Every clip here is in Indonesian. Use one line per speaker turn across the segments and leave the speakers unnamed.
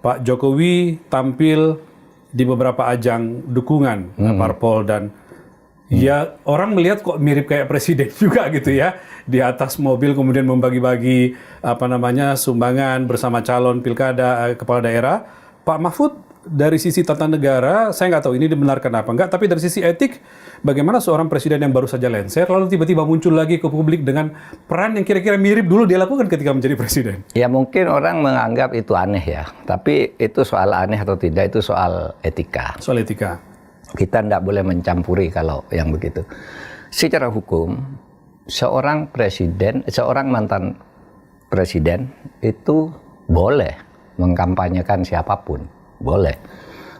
Pak Jokowi tampil di beberapa ajang dukungan parpol dan ya orang melihat kok mirip kayak presiden juga gitu ya, di atas mobil kemudian membagi-bagi sumbangan bersama calon pilkada kepala daerah. Pak Mahfud dari sisi tata negara saya nggak tahu ini dibenarkan apa enggak, tapi dari sisi etik bagaimana seorang presiden yang baru saja lengser lalu tiba-tiba muncul lagi ke publik dengan peran yang kira-kira mirip dulu dia lakukan ketika menjadi presiden?
Ya mungkin orang menganggap itu aneh ya, tapi itu soal aneh atau tidak itu soal etika.
Soal etika.
Kita tidak boleh mencampuri kalau yang begitu. Secara hukum, seorang mantan presiden itu boleh mengkampanyekan siapapun, boleh.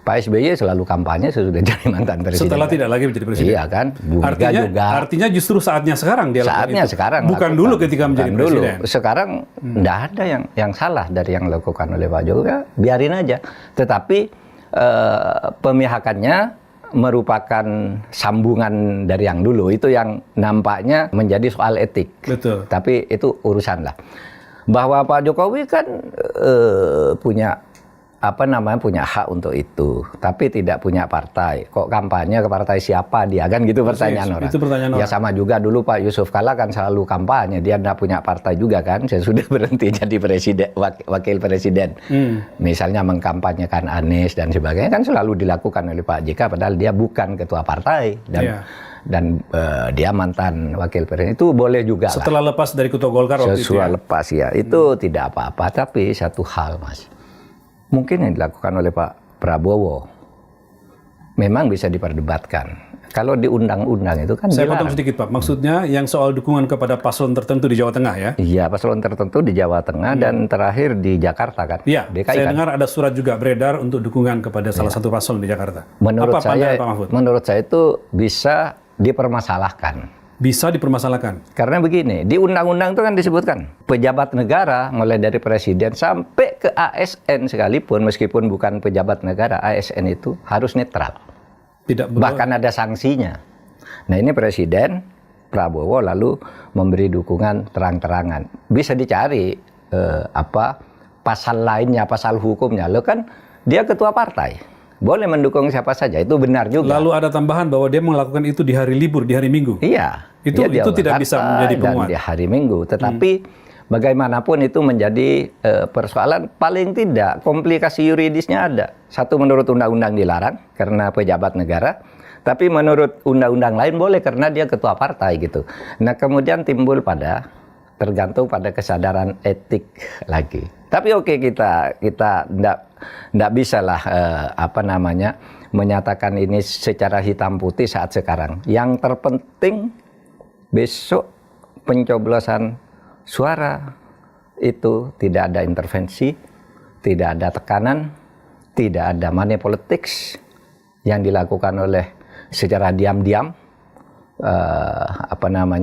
Pak SBY selalu kampanye sesudah jadi mantan presiden.
Setelah tidak lagi menjadi presiden.
Iya kan, Bu Mega juga.
Artinya justru saatnya sekarang dia lakukan
saatnya
itu.
sekarang.
Bukan dulu ketika menjadi presiden.
Sekarang tidak ada yang salah dari yang dilakukan oleh Pak Jokowi, biarin aja. Tetapi pemihakannya merupakan sambungan dari yang dulu, itu yang nampaknya menjadi soal etik.
Betul.
Tapi itu urusan lah. Bahwa Pak Jokowi kan punya hak untuk itu, tapi tidak punya partai. Kok kampanye ke partai siapa dia, kan gitu pertanyaan orang.
Itu pertanyaan orang.
Ya sama juga dulu Pak Yusuf Kalla kan selalu kampanye, dia tidak punya partai juga kan, saya sudah berhenti jadi presiden, wakil presiden. Misalnya mengkampanyekan Anies dan sebagainya kan selalu dilakukan oleh Pak JK, padahal dia bukan ketua partai dan dia mantan wakil presiden, itu boleh juga.
Setelah lepas dari ketua Golkar waktu itu.
Setelah lepas ya, itu tidak apa-apa. Tapi satu hal Mas, mungkin yang dilakukan oleh Pak Prabowo memang bisa diperdebatkan. Kalau di undang-undang itu kan
saya potong sedikit Pak, maksudnya yang soal dukungan kepada paslon tertentu di Jawa Tengah ya?
Iya, paslon tertentu di Jawa Tengah dan terakhir di Jakarta kan?
Iya,
DKI
saya
kan?
dengar ada surat juga beredar untuk dukungan kepada salah satu paslon di Jakarta.
Menurut
apa pandangan Pak Mahfud?
Menurut saya itu bisa dipermasalahkan.
Bisa dipermasalahkan?
Karena begini, di undang-undang itu kan disebutkan pejabat negara mulai dari presiden sampai ke ASN sekalipun, meskipun bukan pejabat negara, ASN itu harus netral. Bahkan ada sanksinya. Nah ini Presiden Prabowo lalu memberi dukungan terang-terangan. Bisa dicari pasal lainnya, pasal hukumnya. Lo kan dia ketua partai. Boleh mendukung siapa saja, itu benar juga.
Lalu ada tambahan bahwa dia melakukan itu di hari libur, di hari Minggu.
Iya.
Itu tidak bisa menjadi penguat.
Di hari Minggu, tetapi bagaimanapun itu menjadi persoalan, paling tidak komplikasi yuridisnya ada. Satu, menurut undang-undang dilarang karena pejabat negara, tapi menurut undang-undang lain boleh karena dia ketua partai gitu. Nah kemudian timbul tergantung pada kesadaran etik lagi. Tapi oke, kita tidak bisa lah menyatakan ini secara hitam putih saat sekarang. Yang terpenting besok pencoblosan suara itu tidak ada intervensi, tidak ada tekanan, tidak ada money politics yang dilakukan oleh secara diam-diam,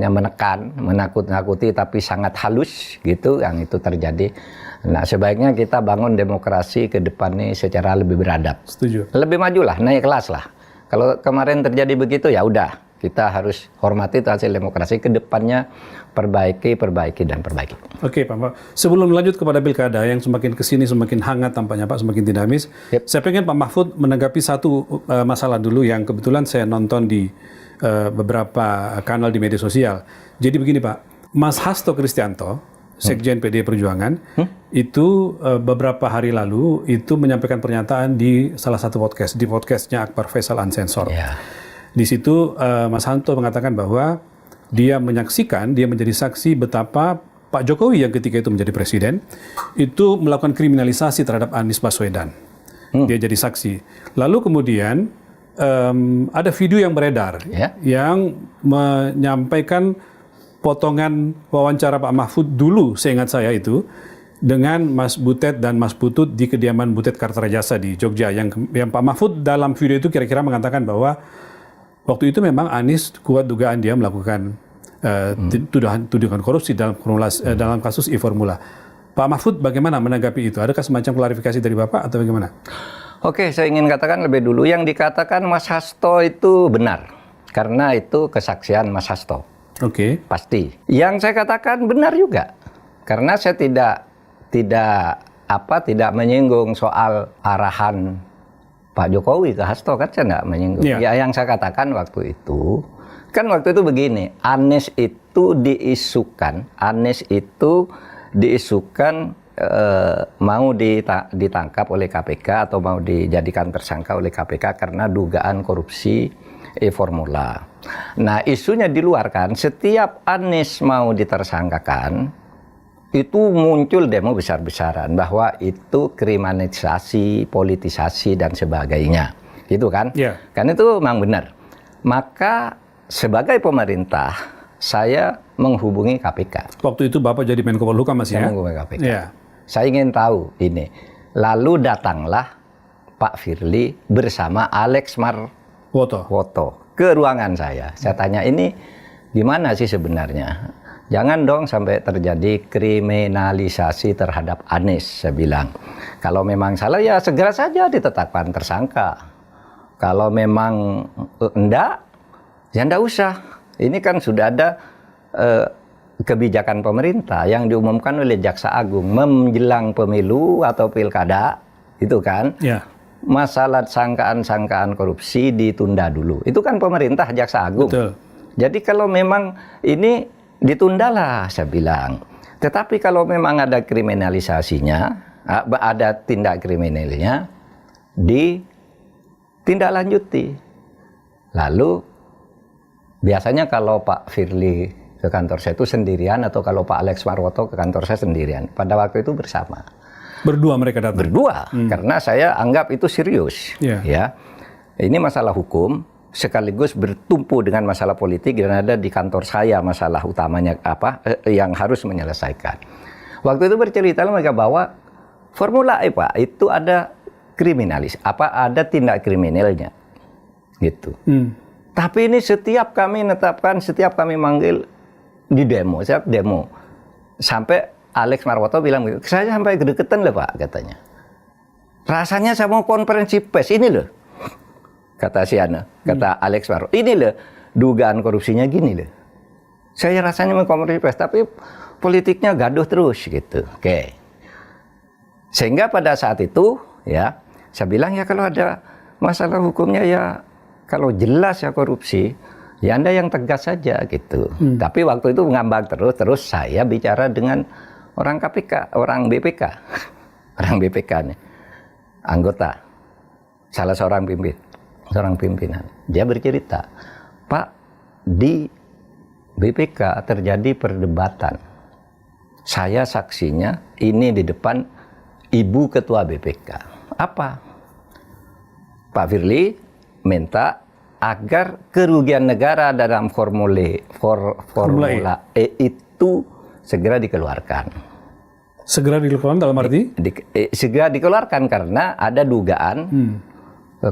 menekan, menakut-nakuti tapi sangat halus gitu, yang itu terjadi. Nah sebaiknya kita bangun demokrasi ke depan ini secara lebih beradab.
Setuju. Lebih
maju lah, naik kelas lah. Kalau kemarin terjadi begitu ya udah, kita harus hormati hasil demokrasi, ke depannya perbaiki.
Oke Pak, sebelum lanjut kepada pilkada yang semakin kesini semakin hangat tampaknya Pak, semakin dinamis. Saya pengen Pak Mahfud menanggapi satu masalah dulu yang kebetulan saya nonton di beberapa kanal di media sosial. Jadi begini Pak, Mas Hasto Kristianto, Sekjen PDI Perjuangan, itu beberapa hari lalu itu menyampaikan pernyataan di salah satu podcast, di podcastnya Akbar Faisal Uncensored. Di situ Mas Hasto mengatakan bahwa dia menjadi saksi betapa Pak Jokowi yang ketika itu menjadi presiden itu melakukan kriminalisasi terhadap Anies Baswedan. Dia jadi saksi. Lalu kemudian ada video yang beredar yang menyampaikan potongan wawancara Pak Mahfud dulu, seingat saya itu, dengan Mas Butet dan Mas Putut di kediaman Butet Kartarajasa di Jogja, yang Pak Mahfud dalam video itu kira-kira mengatakan bahwa waktu itu memang Anies kuat dugaan dia melakukan tuduhan korupsi dalam kasus e-formula. Pak Mahfud bagaimana menanggapi itu? Adakah semacam klarifikasi dari Bapak atau bagaimana?
Oke, saya ingin katakan lebih dulu, yang dikatakan Mas Hasto itu benar, karena itu kesaksian Mas Hasto.
Oke.
Pasti. Yang saya katakan benar juga, karena saya tidak tidak menyinggung soal arahan Pak Jokowi ke Hasto, kan saya nggak menyinggung.
Yeah.
Ya yang saya katakan waktu itu begini, Anies itu diisukan mau ditangkap oleh KPK atau mau dijadikan tersangka oleh KPK karena dugaan korupsi e-formula. Nah, isunya di luar kan, setiap Anies mau ditersangkakan, itu muncul demo besar-besaran bahwa itu kriminalisasi, politisasi, dan sebagainya. Gitu kan?
Yeah.
Kan itu memang benar. Maka sebagai pemerintah, saya menghubungi KPK.
Waktu itu Bapak jadi Menko Polhukam masih ya?
Saya menghubungi KPK.
Yeah.
Saya ingin tahu ini. Lalu datanglah Pak Firly bersama Alex Marwoto ke ruangan saya. Saya tanya, ini gimana sih sebenarnya? Jangan dong sampai terjadi kriminalisasi terhadap Anies, saya bilang. Kalau memang salah ya segera saja ditetapkan tersangka. Kalau memang enggak, ya enggak usah. Ini kan sudah ada kebijakan pemerintah yang diumumkan oleh Jaksa Agung menjelang pemilu atau pilkada, itu kan.
Yeah.
Masalah sangkaan-sangkaan korupsi ditunda dulu. Itu kan pemerintah, Jaksa Agung.
Betul.
Jadi kalau memang ini ditundalah, saya bilang. Tetapi kalau memang ada kriminalisasinya, ada tindak kriminalnya, ditindaklanjuti. Lalu biasanya kalau Pak Firly ke kantor saya itu sendirian, atau kalau Pak Alex Marwoto ke kantor saya sendirian. Pada waktu itu bersama.
Berdua mereka datang?
Berdua, karena saya anggap itu serius.
Yeah.
Ya, ini masalah hukum sekaligus bertumpu dengan masalah politik, dan ada di kantor saya masalah utamanya apa yang harus menyelesaikan. Waktu itu bercerita mereka bahwa Formula E, Pak, itu ada ada tindak kriminalnya, gitu. Tapi ini setiap kami manggil di demo, sampai Alex Marwoto bilang begitu, saya sampai kedeketan loh Pak, katanya. Rasanya saya mau konferensi pers, ini loh, kata Alex Marwoto, ini loh dugaan korupsinya gini loh. Saya rasanya mau konferensi pers, tapi politiknya gaduh terus gitu. Oke. Sehingga pada saat itu ya, saya bilang ya kalau ada masalah hukumnya ya, kalau jelas ya korupsi, ya Anda yang tegas saja gitu. Tapi waktu itu ngambang terus saya bicara dengan orang KPK, orang BPK nih, anggota, salah seorang pimpinan. Dia bercerita, Pak, di BPK terjadi perdebatan. Saya saksinya ini di depan Ibu Ketua BPK. Apa? Pak Firly minta agar kerugian negara dalam Formula E itu segera dikeluarkan.
Segera dikeluarkan dalam arti?
Segera dikeluarkan karena ada dugaan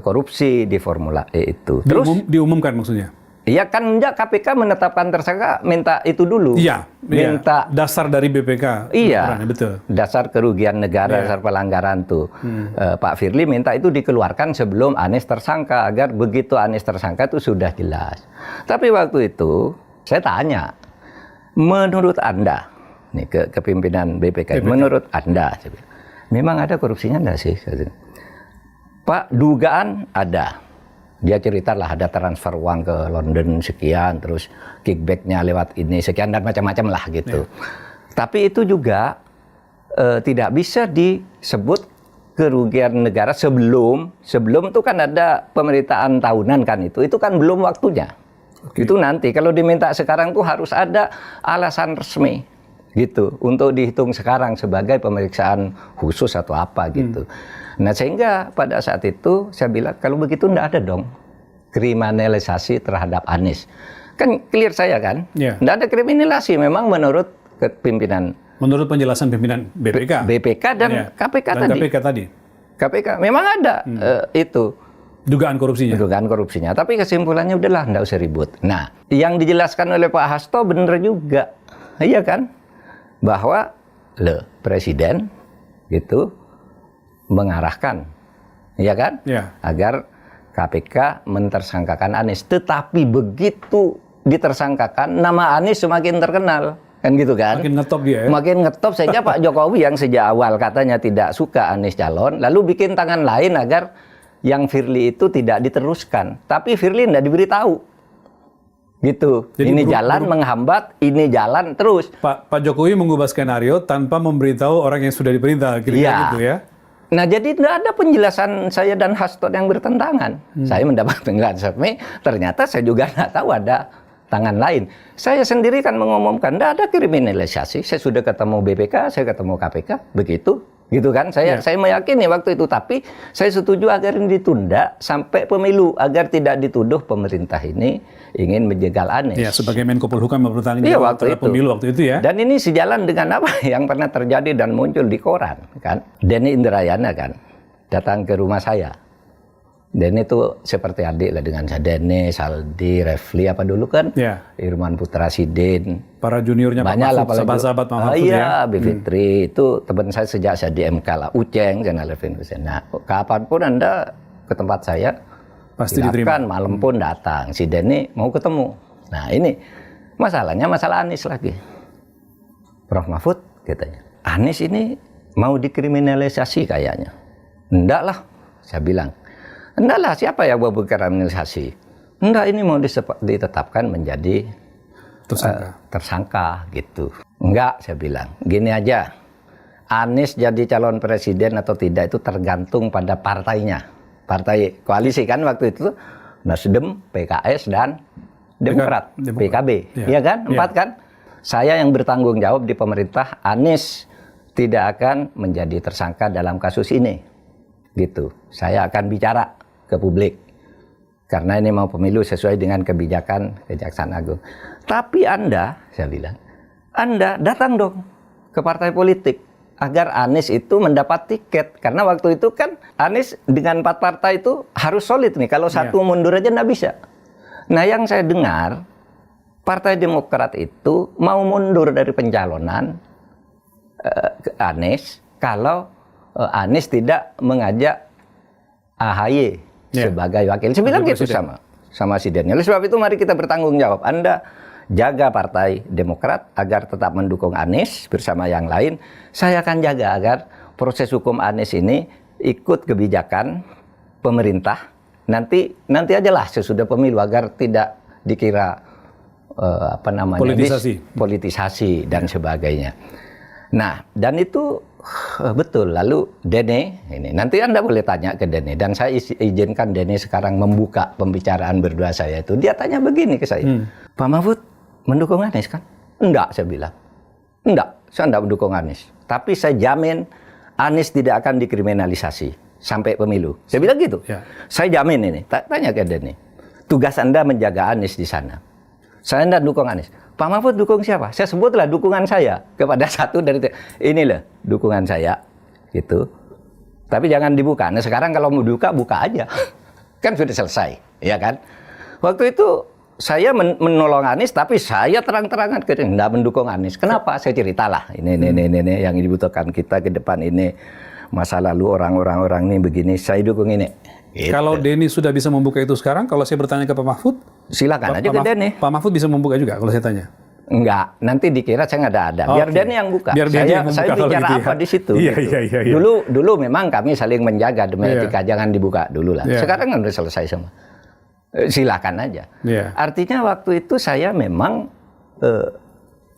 korupsi di Formula E itu. Terus
diumumkan maksudnya?
Iya kan, enggak, KPK menetapkan tersangka, minta itu dulu.
Iya,
minta
dasar dari BPK.
Iya,
betul.
Dasar kerugian negara, dasar pelanggaran tuh. Pak Firly minta itu dikeluarkan sebelum Anies tersangka, agar begitu Anies tersangka itu sudah jelas. Tapi waktu itu saya tanya, menurut Anda, nih ke pimpinan BPK. Menurut Anda, memang ada korupsinya enggak sih? Pak, dugaan ada. Dia ceritalah ada transfer uang ke London sekian, terus kickbacknya lewat ini sekian, dan macam-macam lah gitu. Tapi itu juga tidak bisa disebut kerugian negara sebelum itu kan ada pemerintahan tahunan kan, itu kan belum waktunya. Itu nanti kalau diminta sekarang tuh harus ada alasan resmi gitu untuk dihitung sekarang sebagai pemeriksaan khusus atau apa gitu. Nah, sehingga pada saat itu saya bilang kalau begitu enggak ada dong kriminalisasi terhadap Anies. Kan clear saya kan? Enggak ada kriminalisasi memang menurut pimpinan. Menurut penjelasan pimpinan BPK dan KPK tadi. KPK memang ada itu dugaan korupsinya. Tapi kesimpulannya udahlah enggak usah ribut. Nah, yang dijelaskan oleh Pak Hasto benar juga. Iya kan? Bahwa presiden gitu mengarahkan, ya kan, agar KPK mentersangkakan Anies. Tetapi begitu ditersangkakan, nama Anies semakin terkenal. Kan gitu kan?
Makin ngetop dia ya?
Makin ngetop saja Pak Jokowi yang sejak awal katanya tidak suka Anies calon, lalu bikin tangan lain agar yang Firly itu tidak diteruskan. Tapi Firly tidak diberitahu. Gitu.
Jadi
ini jalan menghambat, ini jalan terus.
Pak Jokowi mengubah skenario tanpa memberitahu orang yang sudah diperintah, kira-kira gitu ya?
Nah, jadi tidak ada penjelasan saya dan Hasto yang bertentangan. Saya mendapat penjelasan, ternyata saya juga tidak tahu ada tangan lain. Saya sendiri kan mengumumkan, tidak ada kriminalisasi. Saya sudah ketemu BPK, saya ketemu KPK, begitu. Gitu kan, saya meyakini waktu itu. Tapi saya setuju agar ini ditunda sampai pemilu, agar tidak dituduh pemerintah ini ingin menjegal Anies.
Ya, sebagai Menko Polhukam bertanggung jawab terhadap pemilu waktu itu ya.
Dan ini sejalan dengan apa yang pernah terjadi dan muncul di koran. Kan? Denny Indrayana kan datang ke rumah saya. Denny itu seperti adik lah dengan saya. Denny, Saldi, Refli apa dulu kan? Ya. Irman Putra Sidin.
Para juniornya Pak Mahfud, sahabat-sahabat Pak Mahfud ya.
Bivitri itu teman saya sejak saya di MK lah. Uceng, Channel Levin. Nah, kapanpun Anda ke tempat saya,
pasti diterima.
Malam pun datang. Si Denny mau ketemu. Nah ini masalahnya masalah Anies lagi. Prof Mahfud katanya. Anies ini mau dikriminalisasi kayaknya. Enggak lah, saya bilang. Enggak lah, siapa yang mau berkriminalisasi? Enggak, ini mau ditetapkan menjadi tersangka gitu. Enggak, saya bilang. Gini aja, Anies jadi calon presiden atau tidak itu tergantung pada partainya. Partai koalisi kan waktu itu Nasdem, PKS, dan Demokrat. PKB. Iya kan? 4 kan? Saya yang bertanggung jawab di pemerintah, Anies tidak akan menjadi tersangka dalam kasus ini. Gitu. Saya akan bicara ke publik. Karena ini mau pemilu sesuai dengan kebijakan Kejaksaan Agung. Tapi Anda, saya bilang, Anda datang dong ke partai politik agar Anies itu mendapat tiket. Karena waktu itu kan Anies dengan 4 partai itu harus solid nih. Kalau satu mundur aja nggak bisa. Nah yang saya dengar, Partai Demokrat itu mau mundur dari pencalonan Anies kalau Anies tidak mengajak AHY sebagai wakil. Saya bilang gitu sama si Denny. Oleh sebab itu mari kita bertanggung jawab. Anda jaga Partai Demokrat agar tetap mendukung Anies bersama yang lain. Saya akan jaga agar proses hukum Anies ini ikut kebijakan pemerintah. Nanti ajalah sesudah pemilu agar tidak dikira politisasi dan sebagainya. Nah, dan itu betul. Lalu Denny, ini nanti Anda boleh tanya ke Denny, dan saya izinkan Denny sekarang membuka pembicaraan berdua saya itu. Dia tanya begini ke saya, Pak Mahfud mendukung Anies kan? Enggak, saya bilang. Enggak, saya enggak mendukung Anies. Tapi saya jamin Anies tidak akan dikriminalisasi sampai pemilu. Saya bilang gitu. Ya. Saya jamin ini. Tanya ke Denny. Tugas Anda menjaga Anies di sana. Saya enggak dukung Anies. Pak Mahfud dukung siapa? Saya sebutlah dukungan saya kepada satu dari inilah dukungan saya gitu. Tapi jangan dibuka. Nah sekarang kalau mau buka aja. Kan sudah selesai, ya kan? Waktu itu saya menolong Anies, tapi saya terang-terangan tidak mendukung Anies. Kenapa? Saya ceritalah. Ini yang dibutuhkan kita ke depan ini. Masa lalu orang ini begini, saya dukung ini. Gitu.
Kalau Denny sudah bisa membuka itu sekarang, kalau saya bertanya ke Pak Mahfud,
silakan aja ke Denny.
Pak Mahfud bisa membuka juga kalau saya tanya.
Enggak, nanti dikira saya nggak ada. Biar Denny yang buka.
Biar
saya bicara gitu apa di situ.
Iya.
Dulu memang kami saling menjaga demi etika, jangan dibuka dulu lah. Sekarang kan udah selesai semua. Silakan aja. Artinya waktu itu saya memang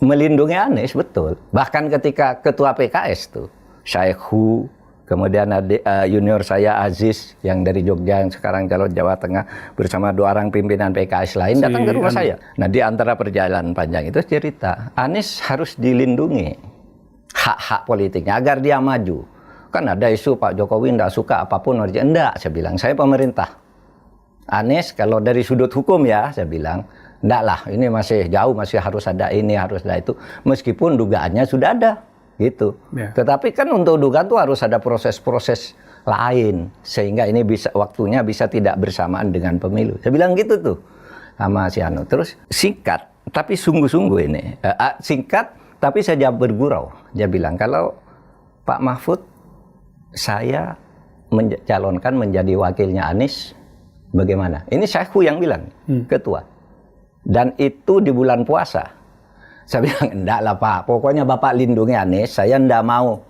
melindungi Anies, betul. Bahkan ketika ketua PKS tuh, Syaikhu, kemudian junior saya Aziz yang dari Jogja yang sekarang calon Jawa Tengah bersama 2 orang pimpinan PKS lain datang ke rumah saya. Nah di antara perjalanan panjang itu cerita Anies harus dilindungi hak-hak politiknya agar dia maju. Kan ada isu Pak Jokowi tidak suka apapun. Enggak, saya bilang saya pemerintah. Anies kalau dari sudut hukum ya saya bilang enggak lah, ini masih jauh, masih harus ada ini, harus ada itu. Meskipun dugaannya sudah ada. Gitu. Tetapi kan untuk dugaan itu harus ada proses-proses lain sehingga ini bisa waktunya bisa tidak bersamaan dengan pemilu. Saya bilang gitu tuh sama si Anu. Terus singkat tapi sungguh-sungguh ini. Singkat tapi saya jawab bergurau. Dia bilang kalau Pak Mahfud saya mencalonkan menjadi wakilnya Anies bagaimana? Ini Syaikhu yang bilang, ketua. Dan itu di bulan puasa. Saya bilang, enggak lah Pak, pokoknya Bapak lindungi Anies, saya enggak mau.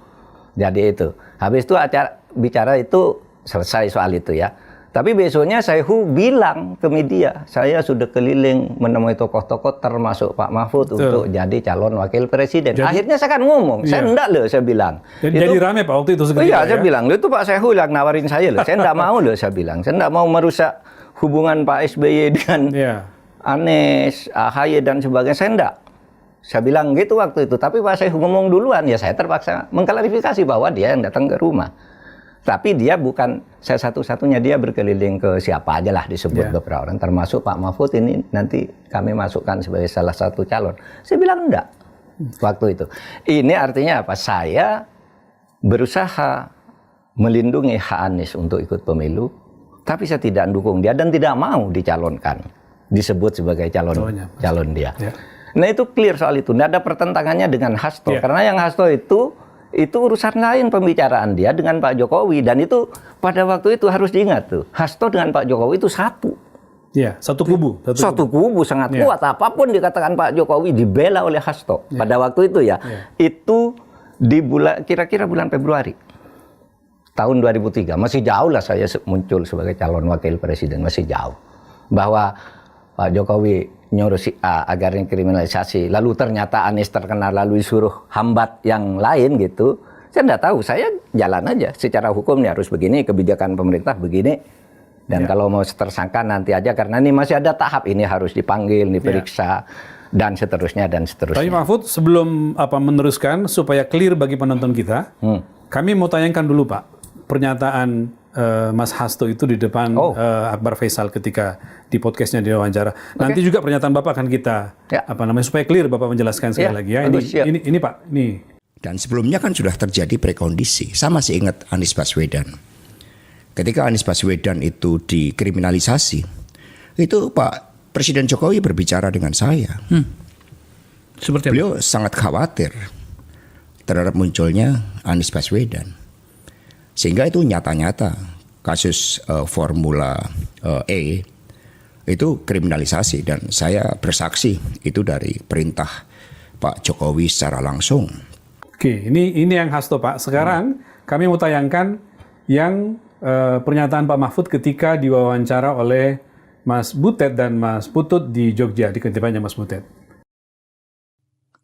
Jadi itu. Habis itu acara bicara itu selesai soal itu ya. Tapi besoknya Sehu bilang ke media, saya sudah keliling menemui tokoh-tokoh termasuk Pak Mahfud untuk jadi calon wakil presiden. Akhirnya saya kan ngomong, saya enggak loh, saya bilang.
Jadi rame Pak waktu itu seketika.
Iya, saya bilang, itu Pak Sehu yang nawarin saya loh. Saya enggak mau loh, saya bilang. Saya enggak mau merusak hubungan Pak SBY dengan Anies, AHY dan sebagainya. Saya enggak. Saya bilang gitu waktu itu. Tapi Pak Sehu ngomong duluan, ya saya terpaksa mengklarifikasi bahwa dia yang datang ke rumah. Tapi dia bukan saya satu-satunya, dia berkeliling ke siapa aja lah disebut beberapa orang, termasuk Pak Mahfud ini nanti kami masukkan sebagai salah satu calon. Saya bilang enggak waktu itu. Ini artinya apa? Saya berusaha melindungi hak Anies untuk ikut pemilu, tapi saya tidak mendukung dia dan tidak mau dicalonkan, disebut sebagai calon dia. Nah itu clear soal itu. Tidak ada pertentangannya dengan Hasto, karena yang Hasto itu urusan lain pembicaraan dia dengan Pak Jokowi, dan itu pada waktu itu harus diingat tuh, Hasto dengan Pak Jokowi itu satu.
Iya, satu kubu.
Satu kubu sangat kuat. Apapun dikatakan Pak Jokowi dibela oleh Hasto pada waktu itu ya. Itu di kira-kira bulan Februari tahun 2003. Masih jauh lah saya muncul sebagai calon wakil presiden, masih jauh. Bahwa Pak Jokowi nyuruh si A agar kriminalisasi, lalu ternyata Anies terkenal lalu disuruh hambat yang lain gitu. Saya enggak tahu, saya jalan aja secara hukum nih harus begini, kebijakan pemerintah begini. Dan kalau mau tersangka nanti aja, karena ini masih ada tahap, ini harus dipanggil, diperiksa dan seterusnya dan seterusnya.
Tapi Mahfud, sebelum meneruskan supaya clear bagi penonton kita, kami mau tanyakan dulu Pak, pernyataan Mas Hasto itu di depan Akbar Faisal ketika di podcastnya di wawancara. Nanti juga pernyataan Bapak akan kita supaya clear Bapak menjelaskan sekali lagi ya. Ini Pak, ini.
Dan sebelumnya kan sudah terjadi prekondisi. Saya masih ingat Anies Baswedan. Ketika Anies Baswedan itu dikriminalisasi, itu Pak Presiden Jokowi berbicara dengan saya.
Seperti
beliau sangat khawatir terhadap munculnya Anies Baswedan. Sehingga itu nyata-nyata kasus Formula E itu kriminalisasi, dan saya bersaksi itu dari perintah Pak Jokowi secara langsung.
Oke, ini yang Hasto Pak. Sekarang kami mau tayangkan yang pernyataan Pak Mahfud ketika diwawancara oleh Mas Butet dan Mas Putut di Jogja, di kediamannya Mas Butet.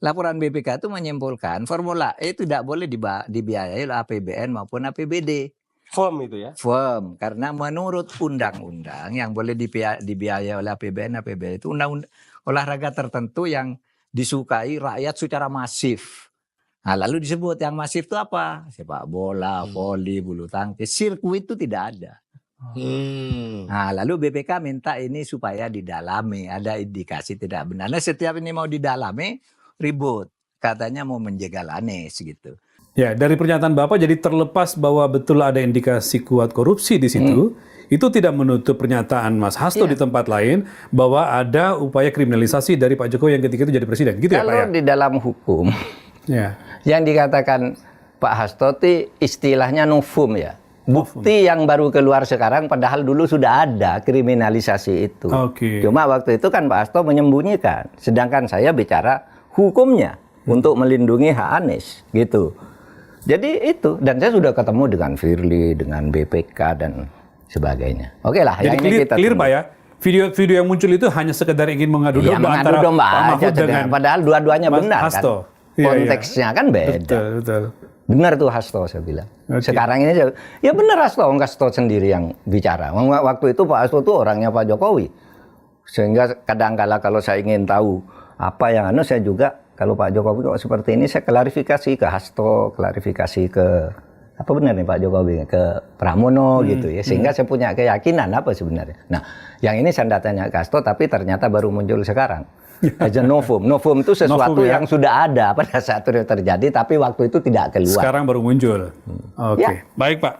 Laporan BPK itu menyimpulkan Formula E itu tidak boleh dibiayai oleh APBN maupun APBD.
Firm itu ya?
Firm, karena menurut undang-undang yang boleh dibiayai oleh APBN, APBD itu undang-undang olahraga tertentu yang disukai rakyat secara masif. Nah, lalu disebut yang masif itu apa? Sepak bola, voli, bulu tangkis, sirkuit itu tidak ada. Nah, lalu BPK minta ini supaya didalami, ada indikasi tidak benar. Nah, setiap ini mau didalami, ribut, katanya mau menjegal Anies gitu.
Ya, dari pernyataan Bapak jadi terlepas bahwa betul ada indikasi kuat korupsi di situ, itu tidak menutup pernyataan Mas Hasto di tempat lain bahwa ada upaya kriminalisasi dari Pak Jokowi yang ketika itu jadi presiden, gitu ya Pak ya?
Kalau di dalam hukum, yang dikatakan Pak Hasto itu istilahnya novum ya. Bukti yang baru keluar sekarang, padahal dulu sudah ada kriminalisasi itu. Cuma waktu itu kan Pak Hasto menyembunyikan, sedangkan saya bicara hukumnya untuk melindungi hak Anies gitu. Jadi itu, dan saya sudah ketemu dengan Firly, dengan BPK dan sebagainya. Oke lah,
jadi
yang ini kita
clear Pak ya. Video yang muncul itu hanya sekedar ingin mengadu domba antara Pak Mahfud dengan
padahal dua-duanya benar
Hasto.
Kan. Konteksnya kan beda.
Betul.
Benar tuh Hasto, saya bilang. Sekarang ini ya benar Hasto sendiri yang bicara. Waktu itu Pak Hasto tuh orangnya Pak Jokowi. Sehingga kadang-kala kalau saya ingin tahu apa yang saya juga, kalau Pak Jokowi kok seperti ini, saya klarifikasi ke Hasto, klarifikasi ke apa benar nih Pak Jokowi, ke Pramono gitu ya, sehingga saya punya keyakinan apa sebenarnya. Nah, yang ini saya tanya ke Hasto, tapi ternyata baru muncul sekarang. Aja novum itu sesuatu yang sudah ada pada saat itu terjadi, tapi waktu itu tidak keluar.
Sekarang baru muncul. Oke, baik Pak.